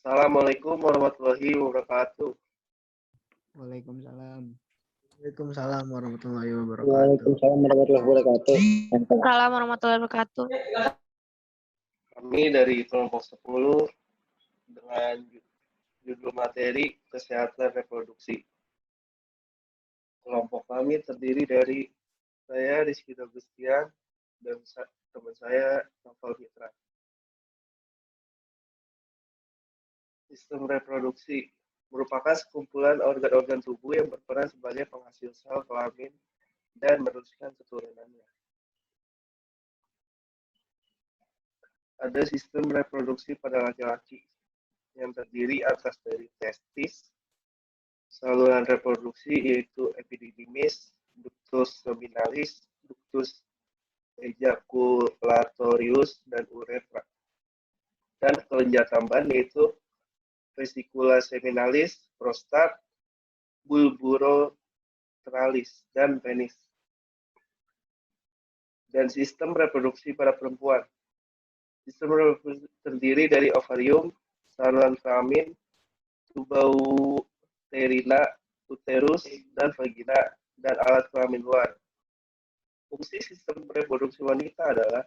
Assalamualaikum warahmatullahi wabarakatuh. Waalaikumsalam. Waalaikumsalam warahmatullahi wabarakatuh. Waalaikumsalam warahmatullahi wabarakatuh. Waalaikumsalam warahmatullahi wabarakatuh. Kami dari kelompok 10 dengan judul materi kesehatan reproduksi. Kelompok kami terdiri dari saya Rizky Agustian dan teman saya Novel Mitra. Sistem reproduksi merupakan sekumpulan organ-organ tubuh yang berperan sebagai penghasil sel kelamin dan meneruskan keturunannya. Ada sistem reproduksi pada laki-laki yang terdiri atas dari testis, saluran reproduksi yaitu epididymis, ductus seminalis, ductus ejaculatorius, dan uretra. Dan kelenjar tambahan yaitu vesicula seminalis, prostat, bulbouralis, dan penis. Dan sistem reproduksi pada perempuan. Sistem reproduksi terdiri dari ovarium, saluran kelamin, tuba-uterina, uterus, dan vagina, dan alat kelamin luar. Fungsi sistem reproduksi wanita adalah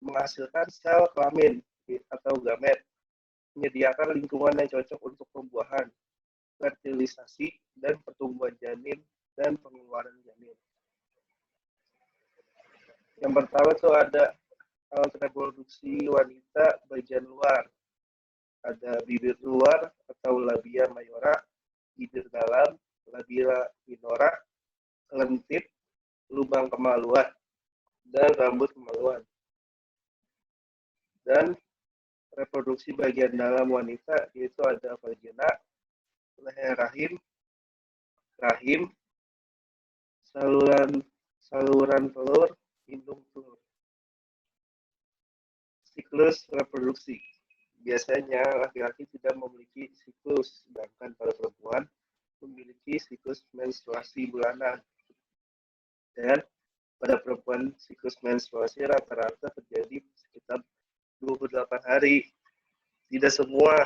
menghasilkan sel kelamin atau gamet, menyediakan lingkungan yang cocok untuk pembuahan, fertilisasi, dan pertumbuhan janin, dan pengeluaran janin. Yang pertama itu ada alat reproduksi wanita bagian luar. Ada bibir luar atau labia mayora, bibir dalam, labia minora, kelentip, lubang kemaluan, dan rambut kemaluan. Dan reproduksi bagian dalam wanita yaitu ada vagina, leher rahim, saluran telur, indung telur. Siklus reproduksi. Biasanya laki-laki tidak memiliki siklus, sedangkan pada perempuan memiliki siklus menstruasi bulanan. Dan pada perempuan siklus menstruasi rata-rata terjadi sekitar 28 hari. Tidak semua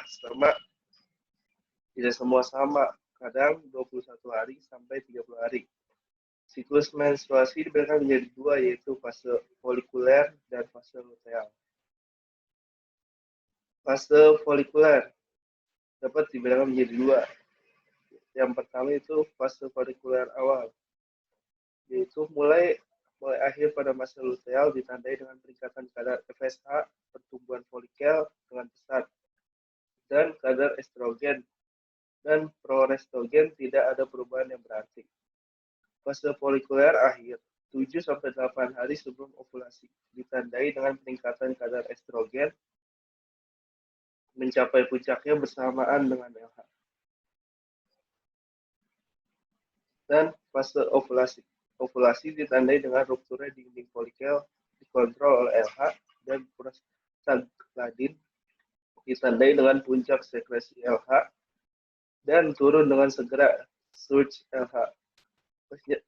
sama. Kadang 21 hari sampai 30 hari. Siklus menstruasi dibagi menjadi dua, yaitu fase folikuler dan fase luteal. Fase folikuler dapat dibedakan menjadi dua. Yang pertama itu fase folikuler awal, yaitu mulai akhir pada masa luteal ditandai dengan peningkatan kadar FSH, pertumbuhan folikel dengan pesat, dan kadar estrogen dan progestogen tidak ada perubahan yang berarti. Fase folikuler akhir 7-8 hari sebelum ovulasi ditandai dengan peningkatan kadar estrogen mencapai puncaknya bersamaan dengan LH. Dan fase ovulasi. Ovulasi ditandai dengan rupturnya dinding folikel dikontrol oleh LH, dan prostaglandin ditandai dengan puncak sekresi LH dan turun dengan segera surge LH.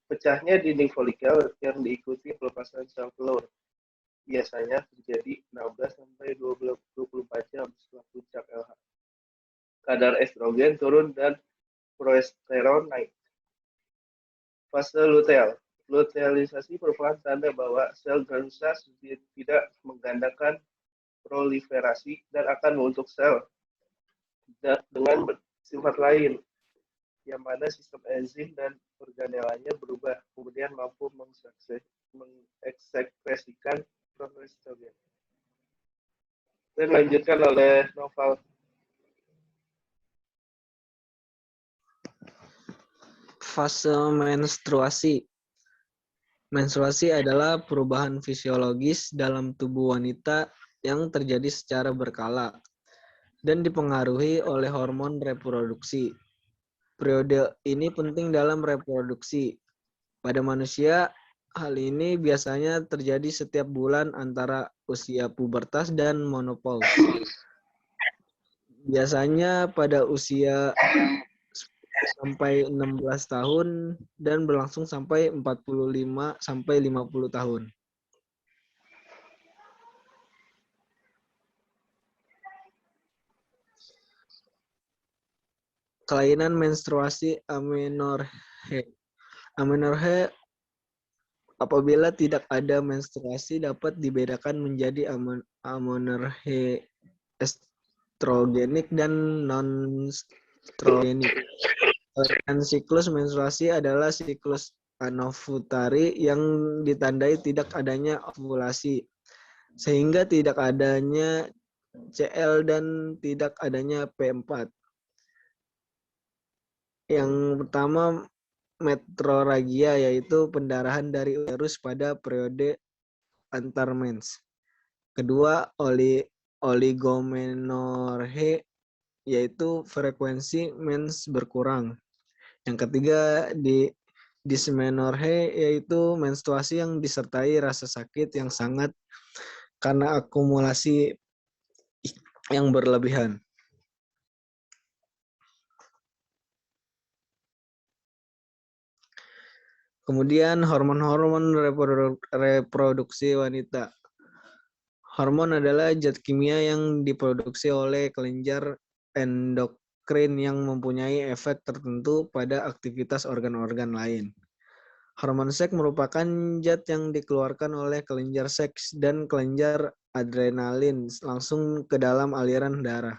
Pecahnya dinding folikel yang diikuti pelepasan sel telur biasanya terjadi 16-24 jam setelah puncak LH. Kadar estrogen turun dan progesteron naik. Fase luteal. Lutealisasi merupakan tanda bahwa sel granulosa tidak menggandakan proliferasi dan akan membentuk sel dengan sifat lain, yang mana sistem enzim dan organelanya berubah, kemudian mampu mengekskresikan progesteron. Dan dilanjutkan oleh Novel. Fase menstruasi. Menstruasi adalah perubahan fisiologis dalam tubuh wanita yang terjadi secara berkala dan dipengaruhi oleh hormon reproduksi. Periode ini penting dalam reproduksi. Pada manusia, hal ini biasanya terjadi setiap bulan antara usia pubertas dan menopause. Biasanya pada usia sampai 16 tahun dan berlangsung sampai 45 sampai 50 tahun. kelainan menstruasi amenorrhea. Amenorrhea apabila tidak ada menstruasi dapat dibedakan menjadi amenorrhea estrogenik dan non-estrogenik. Kelainan siklus menstruasi adalah siklus anovulatory yang ditandai tidak adanya ovulasi, sehingga tidak adanya CL dan tidak adanya P4. Yang pertama, metrorragia, yaitu pendarahan dari uterus pada periode antar mens. Kedua, oligomenorrhea, yaitu frekuensi mens berkurang. Yang ketiga, dysmenorrhea, yaitu menstruasi yang disertai rasa sakit yang sangat karena akumulasi yang berlebihan. Kemudian hormon-hormon reproduksi wanita. Hormon adalah zat kimia yang diproduksi oleh kelenjar endokrin yang mempunyai efek tertentu pada aktivitas organ-organ lain. Hormon seks merupakan zat yang dikeluarkan oleh kelenjar seks dan kelenjar adrenalin langsung ke dalam aliran darah.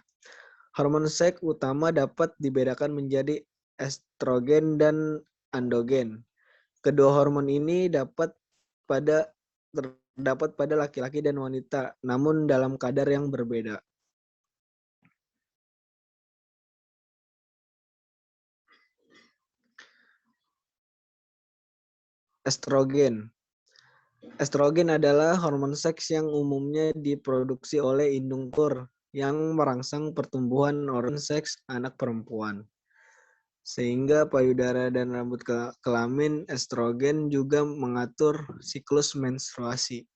Hormon seks utama dapat dibedakan menjadi estrogen dan androgen. Kedua hormon ini terdapat pada laki-laki dan wanita, namun dalam kadar yang berbeda. Estrogen. Estrogen adalah hormon seks yang umumnya diproduksi oleh induktor yang merangsang pertumbuhan organ seks anak perempuan. Sehingga payudara dan rambut kelamin. Estrogen juga mengatur siklus menstruasi.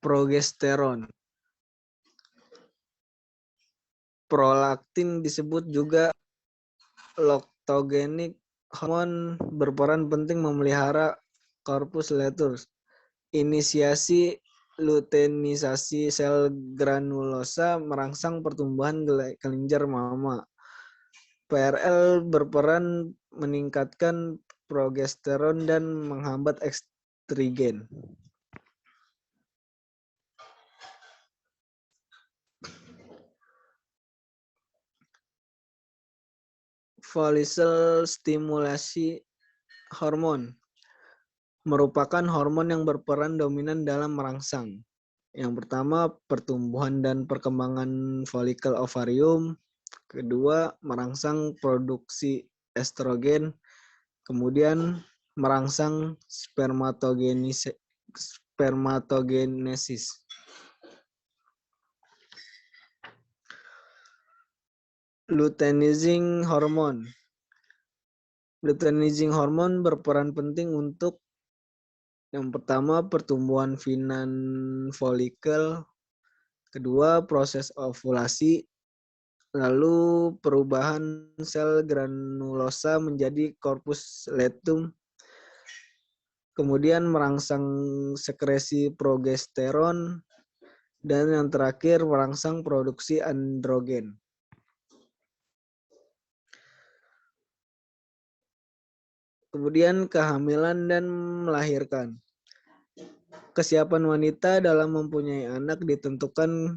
Progesteron. Prolaktin disebut juga lactogenic hormon, berperan penting memelihara corpus luteus. Inisiasi luteinisasi sel granulosa merangsang pertumbuhan kelenjar mama. PRL berperan meningkatkan progesteron dan menghambat estrogen. Follicle stimulasi hormon merupakan hormon yang berperan dominan dalam merangsang. Yang pertama, pertumbuhan dan perkembangan folikel ovarium. Kedua, merangsang produksi estrogen. Kemudian, merangsang spermatogenesis. Luteinizing hormon. Luteinizing hormon berperan penting untuk yang pertama, pertumbuhan finan folikel. Kedua, proses ovulasi. Lalu perubahan sel granulosa menjadi corpus luteum. Kemudian merangsang sekresi progesteron. Dan yang terakhir, merangsang produksi androgen. Kemudian kehamilan dan melahirkan. Kesiapan wanita dalam mempunyai anak ditentukan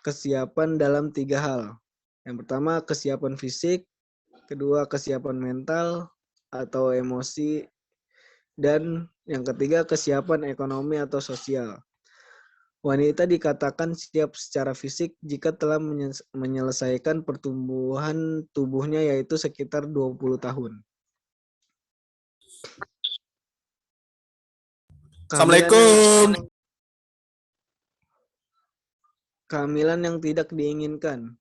kesiapan dalam 3 hal. Yang pertama, kesiapan fisik. Kedua, kesiapan mental atau emosi. Dan yang ketiga, kesiapan ekonomi atau sosial. Wanita dikatakan siap secara fisik jika telah menyelesaikan pertumbuhan tubuhnya, yaitu sekitar 20 tahun. Assalamualaikum. Kehamilan yang tidak diinginkan.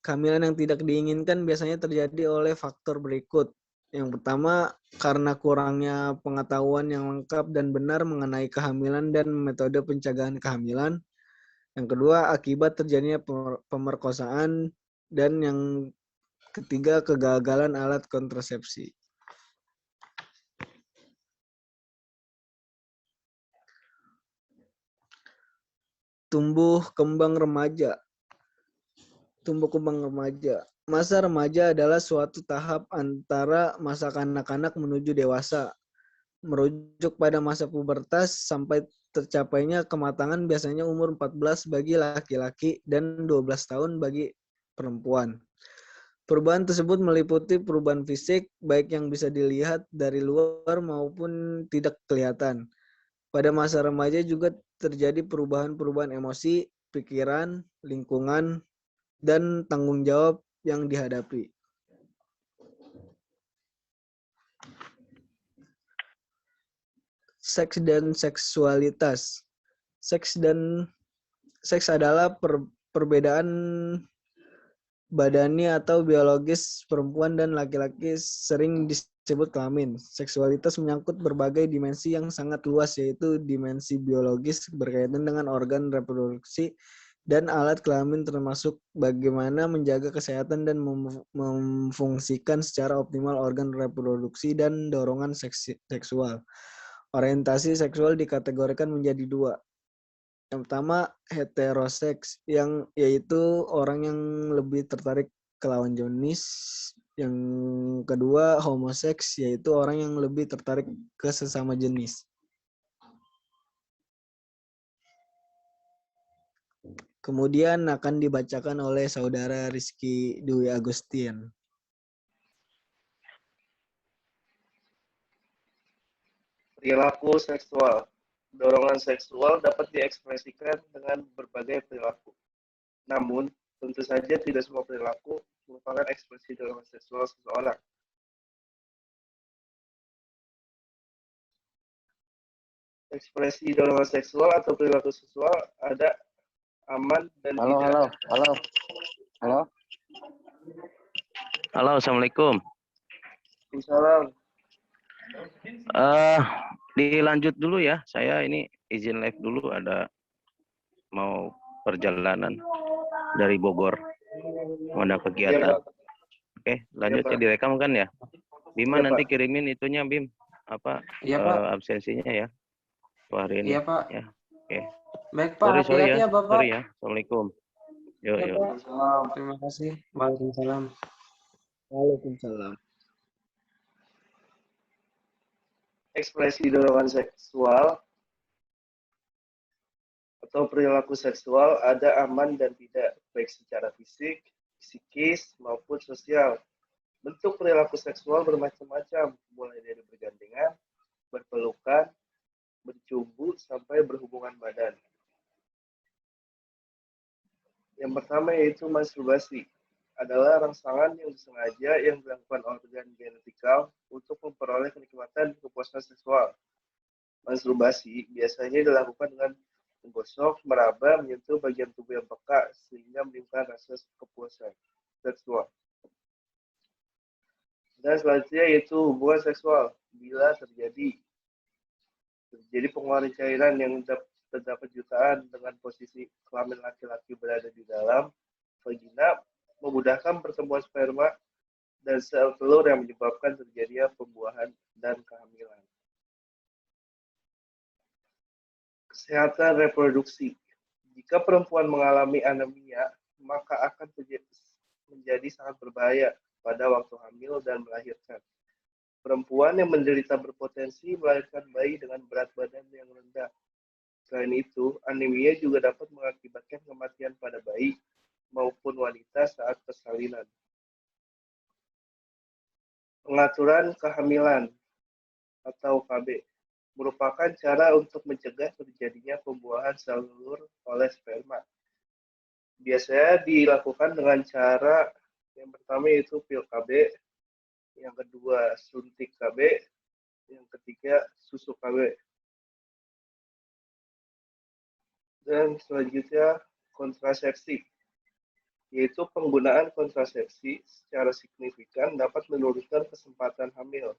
Kehamilan yang tidak diinginkan biasanya terjadi oleh faktor berikut. Yang pertama, karena kurangnya pengetahuan yang lengkap dan benar mengenai kehamilan dan metode pencegahan kehamilan. Yang kedua, akibat terjadinya pemerkosaan. Dan yang Ketiga, kegagalan alat kontrasepsi. Tumbuh kembang remaja. Masa remaja adalah suatu tahap antara masa kanak-kanak menuju dewasa, merujuk pada masa pubertas sampai tercapainya kematangan biasanya umur 14 bagi laki-laki dan 12 tahun bagi perempuan. Perubahan tersebut meliputi perubahan fisik, baik yang bisa dilihat dari luar maupun tidak kelihatan. Pada masa remaja juga terjadi perubahan-perubahan emosi, pikiran, lingkungan, dan tanggung jawab yang dihadapi. Seks dan seksualitas. Seks adalah perbedaan badani atau biologis perempuan dan laki-laki, sering disebut kelamin. Seksualitas menyangkut berbagai dimensi yang sangat luas, yaitu dimensi biologis berkaitan dengan organ reproduksi dan alat kelamin, termasuk bagaimana menjaga kesehatan dan memfungsikan secara optimal organ reproduksi dan dorongan seksual. Orientasi seksual dikategorikan menjadi dua. Yang pertama, heteroseks, yaitu orang yang lebih tertarik ke lawan jenis. Yang kedua, homoseks, yaitu orang yang lebih tertarik ke sesama jenis. Kemudian akan dibacakan oleh Saudara Rizky Dwi Agustin. Perilaku seksual. Dorongan seksual dapat diekspresikan dengan berbagai perilaku. Namun, tentu saja tidak semua perilaku merupakan ekspresi dorongan seksual seseorang. Ekspresi dorongan seksual atau perilaku seksual ada aman dan tidak. Halo, Assalamualaikum. Salam. Dilanjut dulu ya. Saya ini izin live dulu, ada mau perjalanan dari Bogor, mau ada kegiatan. Oke, lanjutnya direkam kan ya? Bima Ya, nanti Pak. kirimin itunya, Bim. Absensinya ya. Hari ini. Iya, Pak. Ya. Oke. Baik, Pak. Hati-hati ya, Bapak. Sorry ya. Assalamualaikum. Yuk, Ya, yuk. Pak. Terima kasih. Waalaikumsalam. Waalaikumsalam. Ekspresi dorongan seksual atau perilaku seksual ada aman dan tidak, baik secara fisik, psikis, maupun sosial. Bentuk perilaku seksual bermacam-macam, mulai dari bergandengan, berpelukan, bercumbu, sampai berhubungan badan. Yang pertama yaitu masturbasi. Adalah rangsangan yang disengaja yang dilakukan organ genital untuk memperoleh kenikmatan kepuasan seksual. Masturbasi biasanya dilakukan dengan menggosok, meraba, menyentuh bagian tubuh yang peka sehingga menimbulkan rasa kepuasan seksual. Dan selanjutnya yaitu hubungan seksual. Bila terjadi pengeluaran cairan yang terdapat jutaan dengan posisi kelamin laki-laki berada di dalam vagina, memudahkan pertemuan sperma dan sel telur yang menyebabkan terjadinya pembuahan dan kehamilan. Kesehatan reproduksi. Jika perempuan mengalami anemia, maka akan menjadi sangat berbahaya pada waktu hamil dan melahirkan. Perempuan yang menderita berpotensi melahirkan bayi dengan berat badan yang rendah. Selain itu, anemia juga dapat mengakibatkan kematian pada bayi maupun wanita saat persalinan. Pengaturan kehamilan atau KB merupakan cara untuk mencegah terjadinya pembuahan sel telur oleh sperma. Biasanya dilakukan dengan cara yang pertama yaitu pil KB, yang kedua suntik KB, yang ketiga susu KB. Dan selanjutnya kontrasepsi, yaitu penggunaan kontrasepsi secara signifikan dapat menurunkan kesempatan hamil.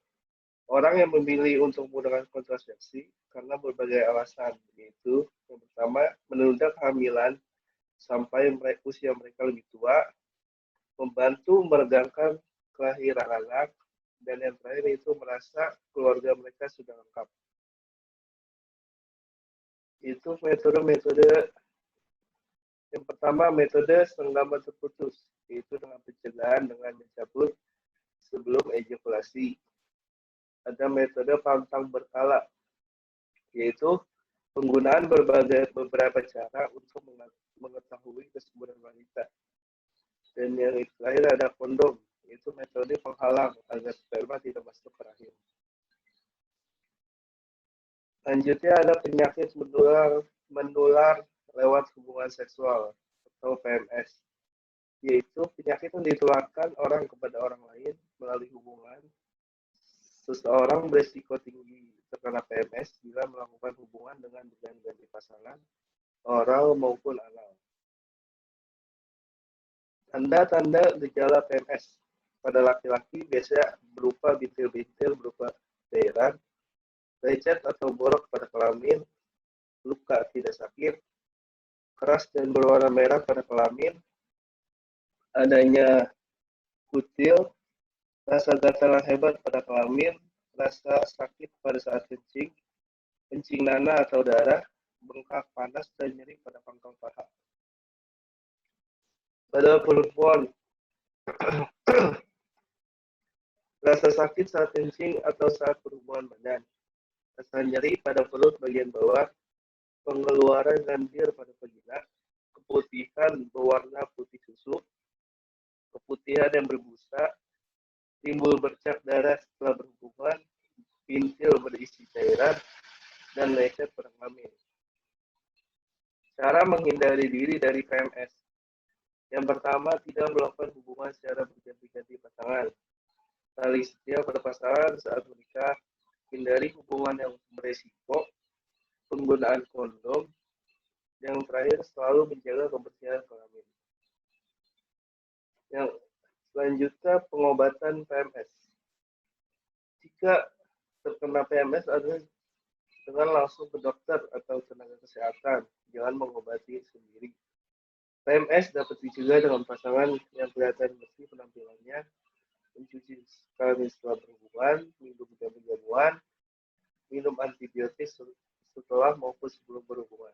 Orang yang memilih untuk menggunakan kontrasepsi karena berbagai alasan, yaitu yang pertama menunda kehamilan sampai usia mereka lebih tua, membantu meregangkan kelahiran anak, dan yang terakhir itu merasa keluarga mereka sudah lengkap. Itu metode-metode. Yang pertama, metode senggama terputus, yaitu dengan pencegahan dengan mencabut sebelum ejakulasi. Ada metode pantang berkala, yaitu penggunaan beberapa cara untuk mengetahui kesuburan wanita. Dan yang terakhir ada kondom, yaitu metode penghalang agar sperma tidak masuk ke rahim. Selanjutnya ada penyakit menular lewat hubungan seksual atau PMS, yaitu penyakit yang ditularkan orang kepada orang lain melalui hubungan. Seseorang berisiko tinggi terkena PMS bila melakukan hubungan dengan berganti-ganti pasangan, oral maupun anal. Tanda-tanda gejala PMS pada laki-laki biasanya berupa bintil-bintil berupa cairan, lecet atau borok pada kelamin, luka tidak sakit, keras dan berwarna merah pada kelamin, adanya kutil, rasa gatal yang hebat pada kelamin, rasa sakit pada saat kencing, kencing nanah atau darah, bengkak panas dan nyeri pada pangkal paha. Pada perempuan, rasa sakit saat kencing atau saat berhubungan badan, rasa nyeri pada perut bagian bawah, pengeluaran lendir pada vagina, keputihan berwarna putih susu, keputihan yang berbusa, timbul bercak darah setelah berhubungan, bintil berisi cairan, dan lecet pada kelamin. Cara menghindari diri dari PMS. Yang pertama, tidak melakukan hubungan secara berganti-ganti pasangan. Tali setia pada pasangan saat menikah, hindari hubungan yang beresiko, penggunaan kondom, yang terakhir selalu menjaga kebersihan kelamin. Yang selanjutnya, pengobatan PMS. Jika terkena PMS adalah dengan langsung ke dokter atau tenaga kesehatan, jangan mengobati sendiri. PMS dapat dicegah dengan pasangan yang kelihatan bersih penampilannya, mencuci kelamin setelah berhubungan, minum jamu-jamuan, minum antibiotik setelah maupun sebelum berhubungan.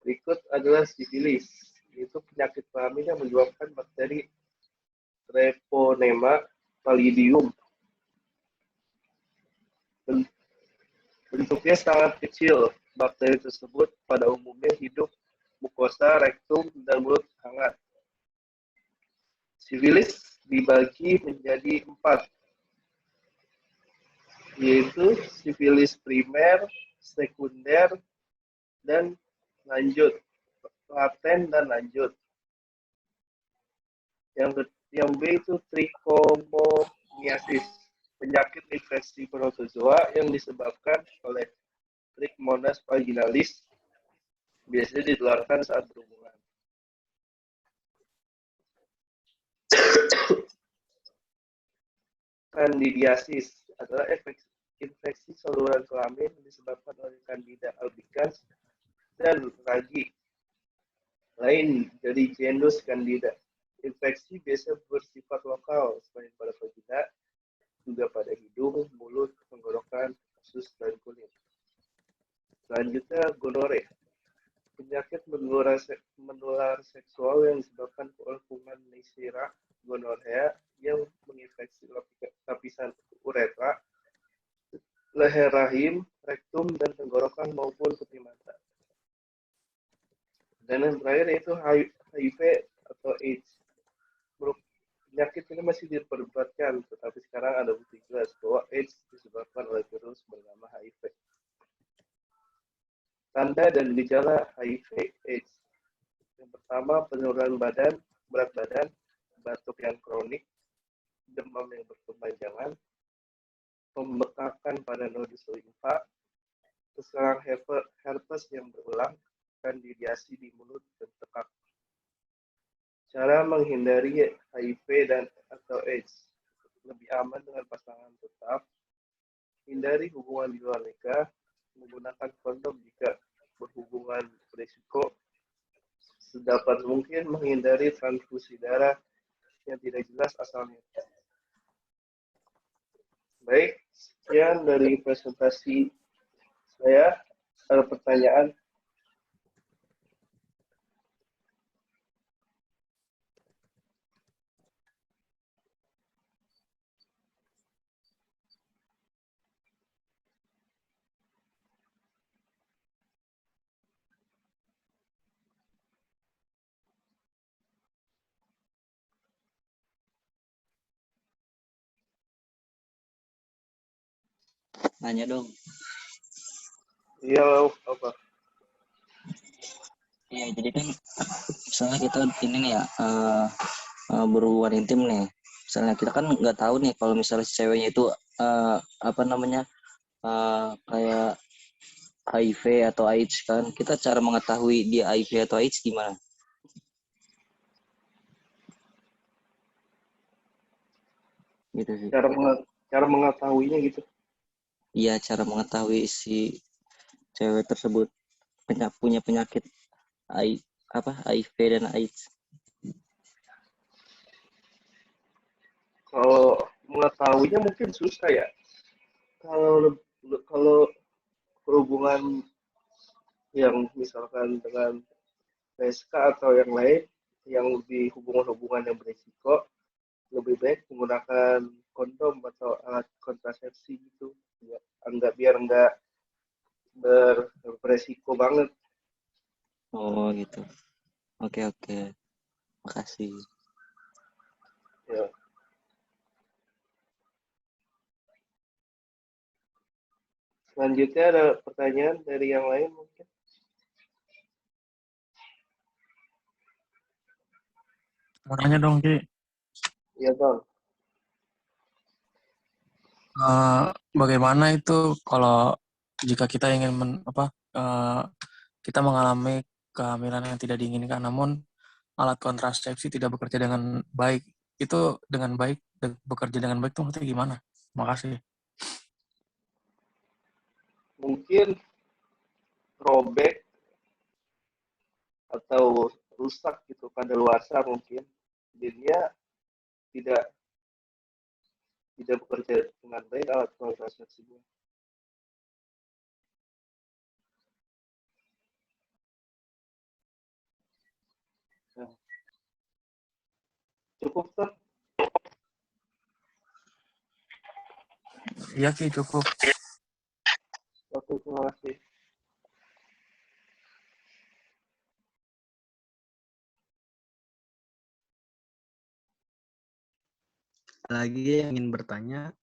Berikut adalah sifilis, yaitu penyakit kelamin yang menyebabkan bakteri Treponema pallidum. Bentuknya sangat kecil. Bakteri tersebut pada umumnya hidup mukosa, rektum, dan mulut hangat. Sifilis dibagi menjadi 4, yaitu sifilis primer, sekunder, dan lanjut, laten dan lanjut. Yang B itu trichomoniasis, penyakit infeksi protozoa yang disebabkan oleh Trichomonas vaginalis, biasanya ditularkan saat berhubungan. Candidiasis adalah infeksi saluran kelamin yang disebabkan oleh Candida albicans dan ragi lain dari genus Candida. Infeksi biasa bersifat lokal selain pada vagina, juga pada hidung, mulut, tenggorokan, usus, dan kulit. Selanjutnya, gonore, penyakit menular seksual yang disebabkan oleh kuman Neisseria gonorrhea yang menginfeksi lapisan uretra, leher rahim, rektum, dan tenggorokan maupun peti mata. Dan yang terakhir yaitu HIV atau AIDS. Penyakit ini masih diperdebatkan, tetapi sekarang ada bukti jelas bahwa AIDS disebabkan oleh virus bernama HIV. Tanda dan gejala HIV/AIDS. Yang pertama, penurunan badan, berat badan, batuk yang kronik, demam yang berkepanjangan, pembekakan pada nodus limfa, keserangan herpes yang berulang, kandidiasi di mulut dan tekak. Cara menghindari HIV dan atau AIDS. Lebih aman dengan pasangan tetap, hindari hubungan di luar nikah, menggunakan kondom jika berhubungan berisiko, sedapat mungkin menghindari transfusi darah yang tidak jelas asalnya. Baik, sekian dari presentasi saya. Ada pertanyaan? Nanya dong. Iya, apa? Iya, jadi kan misalnya kita ini nih ya berhubungan intim nih. Misalnya kita kan nggak tahu nih kalau misalnya si ceweknya itu apa namanya kayak HIV atau AIDS kan. Kita cara mengetahui dia HIV atau AIDS gimana? Gitu sih. Cara mengetahuinya gitu. Iya, cara mengetahui si cewek tersebut punya penyakit HIV dan AIDS. Kalau mengetahuinya mungkin susah ya. Kalau berhubungan yang misalkan dengan PSK atau yang lain, yang lebih hubungan-hubungan yang berisiko, lebih baik menggunakan kondom atau alat kontrasepsi gitu, ya, biar enggak beresiko banget. Oh gitu. Oke. Makasih. Ya. Selanjutnya ada pertanyaan dari yang lain mungkin. Mau nanya dong, Ki. Iya Bang. Bagaimana itu kalau jika kita ingin kita mengalami kehamilan yang tidak diinginkan, namun alat kontrasepsi tidak bekerja dengan baik. Itu bekerja dengan baik itu maksudnya gimana? Makasih. Mungkin robek atau rusak gitu kadaluarsa mungkin. Jadinya tidak bekerja dengan baik alat kontrasepsinya. Nah, cukup tuh. Iya, Ki, cukup. Oke, terima kasih. Lagi yang ingin bertanya?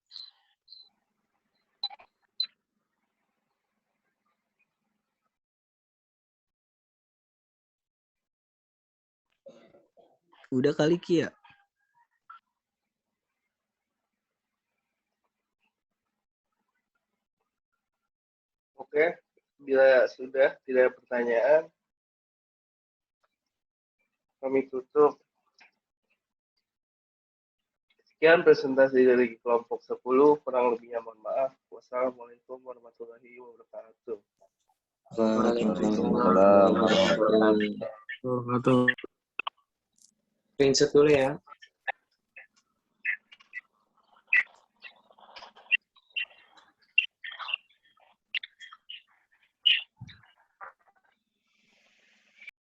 Udah kali Ki ya? Oke, bila sudah tidak ada pertanyaan, kami tutup. Sekian presentasi dari kelompok 10, kurang lebihnya mohon maaf. Wassalamualaikum warahmatullahi wabarakatuh. Waalaikumsalam warahmatullahi wabarakatuh. Screenshot dulu ya.